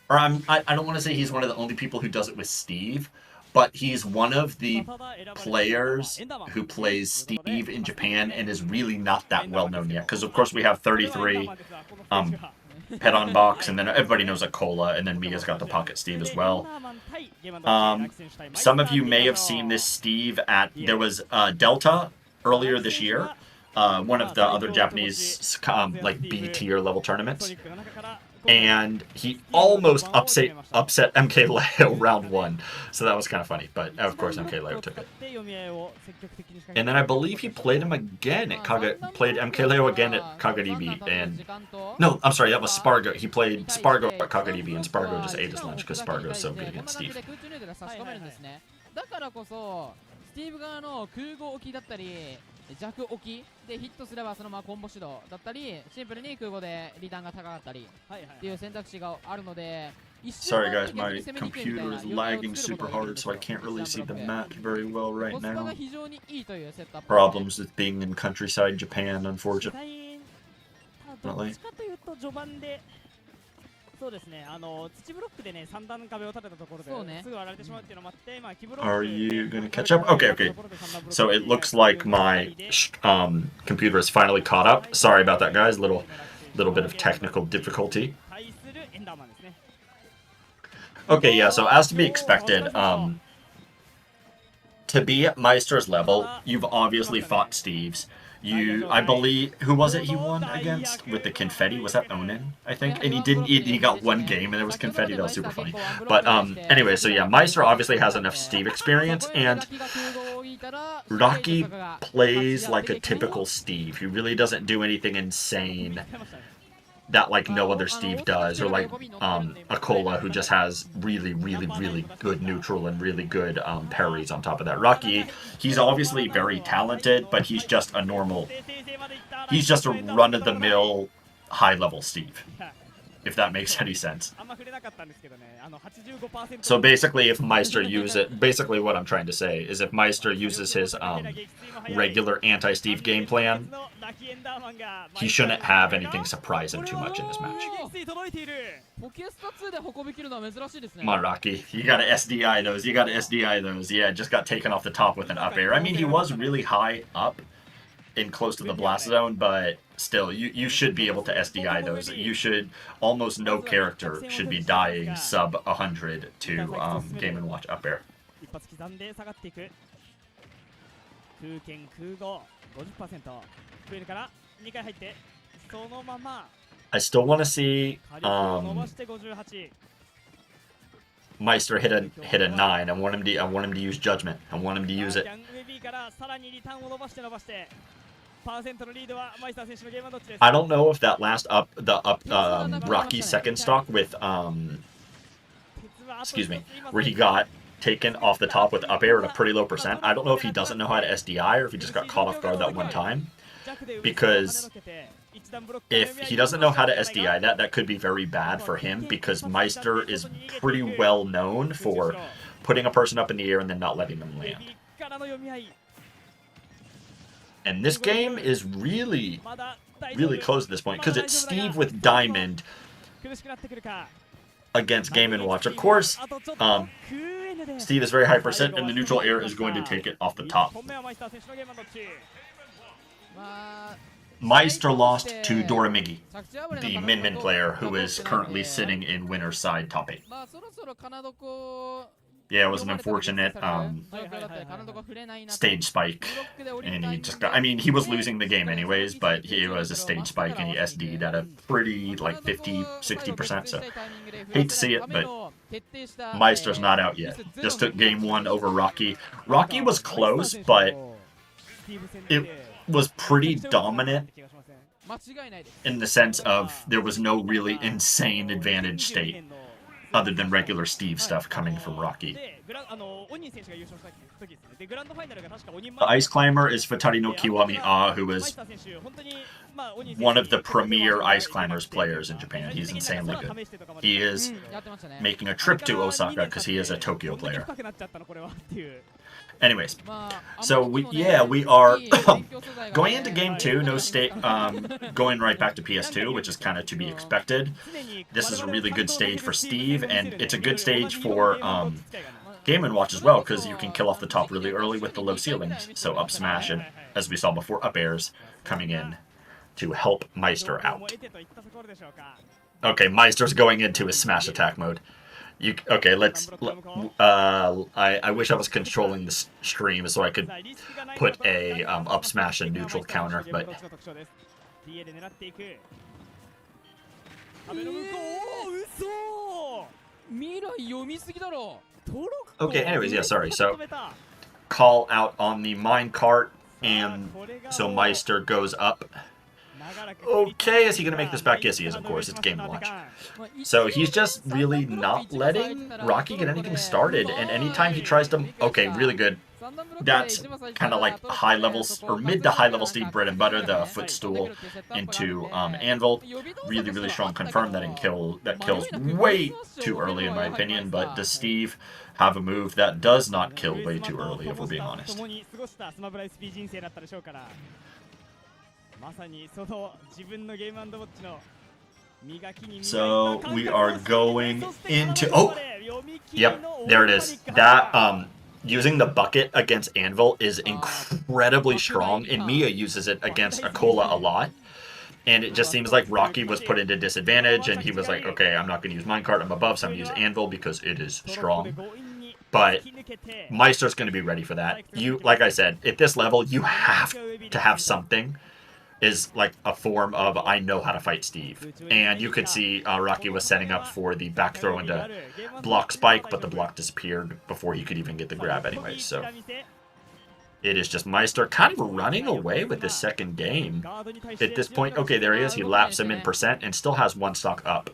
or I don't want to say he's one of the only people who does it with Steve, but he's one of the players who plays Steve in Japan and is really not that well known yet. Because of course we have 33 um, Pet on box, and then everybody knows Akola, and then Mia's got the Pocket Steve as well. Some of you may have seen this Steve at, there was Delta earlier this year, one of the other Japanese like B tier level tournaments, and he almost upset MK Leo round one, so that was kind of funny. But of course MK Leo took it. And then I believe he played him again at played MK Leo again at Kagaribi, and no, I'm sorry, that was Spargo. He played Spargo at Kagaribi, and Spargo just ate his lunch because Spargo is so good against Steve. だからこそスティーブ側の空母置きだったり弱置きでヒットすればそのままコンボ指導だったりシンプルに空母でリターンが高かったりっていう選択肢があるので Sorry guys, my computer is lagging super hard, so I can't really see the map very well right now. Problems with being in countryside Japan, unfortunately. そうですね、土ブロックでね、3段壁を立てたところですぐ割られてしまうっていうのもあって、まあ、木ブロック Are you gonna catch up? Okay, okay. So it looks like my computer is finally caught up. Sorry about that, guys. Little bit of technical difficulty. Okay, yeah. So as to be expected, to be at Meister's level, you've obviously fought Steve's. I believe, who was it he won against with the confetti? Was that Onin, I think? And he got one game and there was confetti. That was super funny. But anyway, so yeah, Meister obviously has enough Steve experience, and Raki plays like a typical Steve. He really doesn't do anything insane that like no other Steve does, or like Akola, who just has really good neutral and really good parries on top of that. Raki, he's obviously very talented, but he's just a run-of-the-mill high-level Steve, if that makes any sense. So basically, if Meister basically what I'm trying to say is if Meister uses his regular anti-Steve game plan, he shouldn't have anything surprise him too much in this match. Come on, Raki. You gotta SDI those. Yeah, just got taken off the top with an up air. I mean, he was really high up and close to the blast zone, but still, you should be able to SDI those. You should, almost no character should be dying sub 100 to Game & Watch up air. I still want to see Meister hit a 9. I want him to use judgment. I want him to use it. I don't know if that last Raki second stock with excuse me, where he got taken off the top with up air at a pretty low percent. I don't know if he doesn't know how to SDI or if he just got caught off guard that one time. Because if he doesn't know how to SDI that could be very bad for him, because Meister is pretty well known for putting a person up in the air and then not letting them land. And this game is really close at this point, because it's Steve with Diamond against Game & Watch. Of course, Steve is very high percent, and the neutral air is going to take it off the top. Meister lost to Doramigi, the Min player, who is currently sitting in winner's side top 8. Yeah, it was an unfortunate stage spike, and he just got, I mean, he was losing the game anyways, but he was a stage spike and he SD'd at a pretty, like, 50-60%, so hate to see it, but Meister's not out yet. Just took game 1 over Raki. Raki was close, but it was pretty dominant in the sense of there was no really insane advantage state other than regular Steve stuff coming from Raki. The Ice Climber is Futari no Kiwami who is one of the premier Ice Climbers players in Japan. He's insanely good. He is making a trip to Osaka because he is a Tokyo player. Anyways, so we are going into game 2. No state, going right back to PS2, which is kind of to be expected. This is a really good stage for Steve, and it's a good stage for Game & Watch as well, because you can kill off the top really early with the low ceilings. So up smash and, as we saw before, up airs coming in to help Maister out. Okay, Meister's going into his smash attack mode. Okay, I wish I was controlling the stream so I could put a up smash and neutral counter, but... Okay, anyways, yeah, sorry. So, call out on the minecart, and so Meister goes up. Okay, is he going to make this back? Yes, he is, of course. It's Game & Watch. So he's just really not letting Raki get anything started, and anytime he tries to... Okay, really good. That's kind of like high levels, or mid to high level Steve bread and butter, the footstool into Anvil. Really, really strong confirm that kills way too early in my opinion, but does Steve have a move that does not kill way too early, if we're being honest? So we are going into... Oh! Yep, there it is. That, using the bucket against Anvil is incredibly strong, and Mia uses it against Akola a lot. And it just seems like Raki was put into disadvantage, and he was like, okay, I'm not going to use minecart, I'm above, so I'm going to use Anvil because it is strong. But Meister's going to be ready for that. Like I said, at this level, you have to have something is like a form of I know how to fight Steve. And you could see Raki was setting up for the back throw into block spike, but the block disappeared before he could even get the grab anyway. So it is just Meister kind of running away with this second game. At this point, okay, there he is. He laps him in percent and still has one stock up.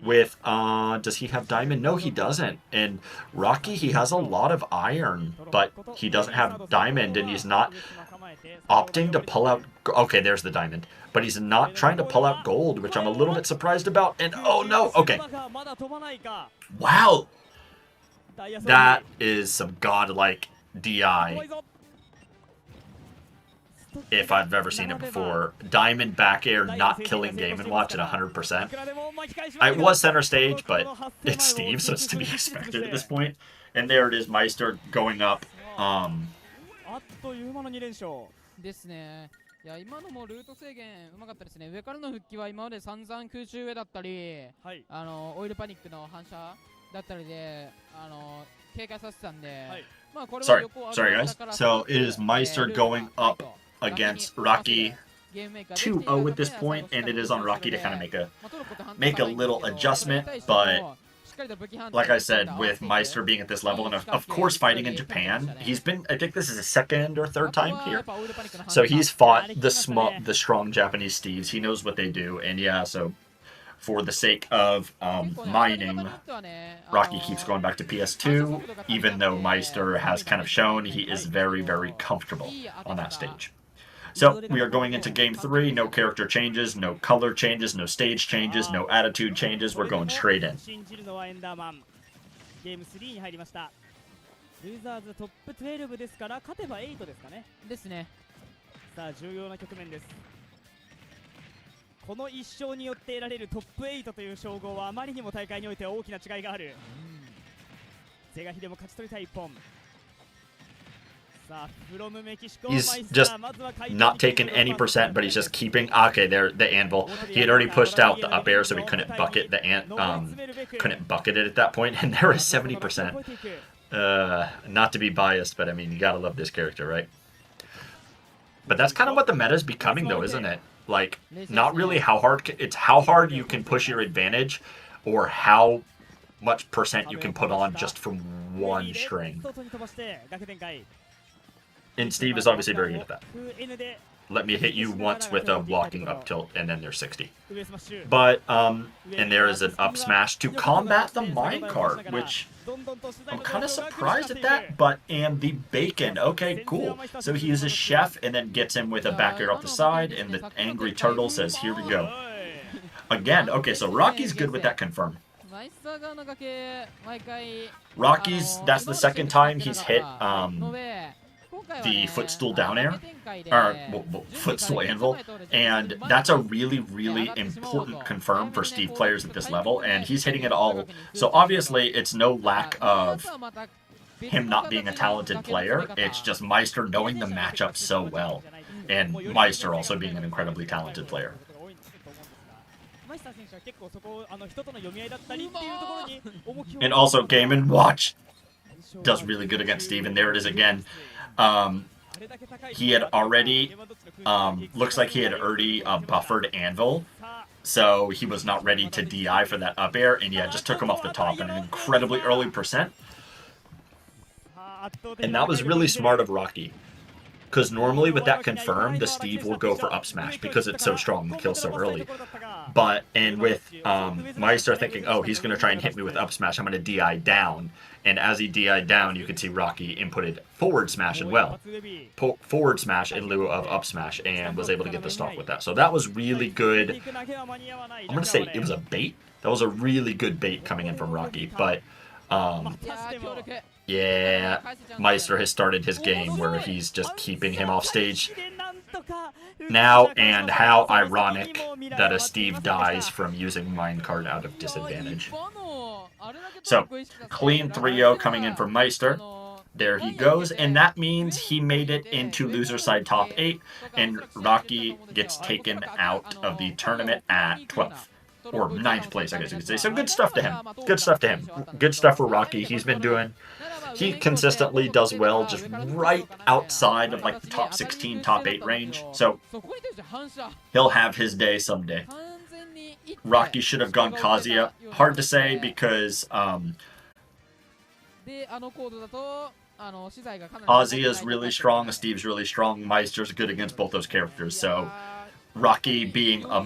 With, does he have diamond? No, he doesn't. And Raki, he has a lot of iron, but he doesn't have diamond, and he's not opting to pull out... Okay, there's the diamond. But he's not trying to pull out gold, which I'm a little bit surprised about. And, oh no, okay. Wow! That is some godlike DI. If I've ever seen it before. Diamond back air not killing Game & Watch at 100%. I was center stage, but it's Steve, so it's to be expected at this point. And there it is, Meister going up. ですね。いや今のもルート制限うまかったですね。上からの復帰は今まで散々空中上だったり、オイルパニックの反射だったりで、警戒させてたんで、まあこれは Sorry guys. So it is Meister going up against Raki 2-0 at this point, and it is on Raki to kind of make a little adjustment, but like I said, with Meister being at this level, and of course fighting in Japan, he's been, I think this is his second or third time here, so he's fought the strong Japanese Steves. He knows what they do, and yeah, so for the sake of mining, Raki keeps going back to PS2, even though Meister has kind of shown he is very, very comfortable on that stage. So we are going into game 3, no character changes, no color changes, no stage changes, no attitude changes, we're going straight in. この1勝によって得られるトップ8という称号はあまりにも大会において大きな違いがある。是が非でも勝ち取りたい1本。 He's just not taking any percent, but he's just keeping. Okay, there the anvil. He had already pushed out the up air, so he couldn't bucket the couldn't bucket it at that point. And there is 70%. Not to be biased, but I mean you gotta love this character, right? But that's kind of what the meta is becoming, though, isn't it? Like, not really how hard. It's how hard you can push your advantage, or how much percent you can put on just from one string. And Steve is obviously very good at that. let me hit you once with a walking up tilt, and then they're 60. 上スマッシュ But, and there is an up smash to combat the minecart, which I'm kind of surprised at that, but and the bacon. Okay, cool. So he uses chef and then gets him with a back air off the side, and the angry turtle says, here we go. Again, okay, so Rocky's good with that confirm. マイスター側の崖毎回 Rocky's, that's the second time he's hit ので the footstool down air, or footstool anvil, and that's a really, really important confirm for Steve players at this level, and he's hitting it all. So obviously, it's no lack of him not being a talented player. It's just Maister knowing the matchup so well, and Maister also being an incredibly talented player. マイスター選手は結構そこ人との読み合いだったりっていうところに重きを And also, Game & Watch does really good against Steve, and there it is again. He had already, looks like he had already buffered Anvil, so he was not ready to DI for that up air, and yeah, just took him off the top in an incredibly early percent. And that was really smart of Raki. Because normally with that confirm, the Steve will go for up smash because it's so strong and kills so early. But, and with Maister thinking, oh, he's going to try and hit me with up smash, I'm going to DI down. And as he DI'd down, you can see Raki inputted forward smash as well. Forward smash in lieu of up smash, and was able to get the stock with that. So that was really good. I'm going to say it was a bait. That was a really good bait coming in from Raki. But, yeah, Maister has started his game where he's just keeping him off stage now, and how ironic that a Steve dies from using minecart out of disadvantage. So, clean 3-0 coming in from Maister. There he goes, and that means he made it into loser side top 8, and Raki gets taken out of the tournament at 12th. Or 9th place, I guess you could say. So good stuff to him. Good stuff to him. Good stuff for Raki. He's been doing... He consistently does well just right outside of like the top 16, top 8 range. So he'll have his day someday. Raki should have gone Kazuya. Hard to say because Ozzy is really strong, Steve's really strong, Meister's good against both those characters. So Raki being a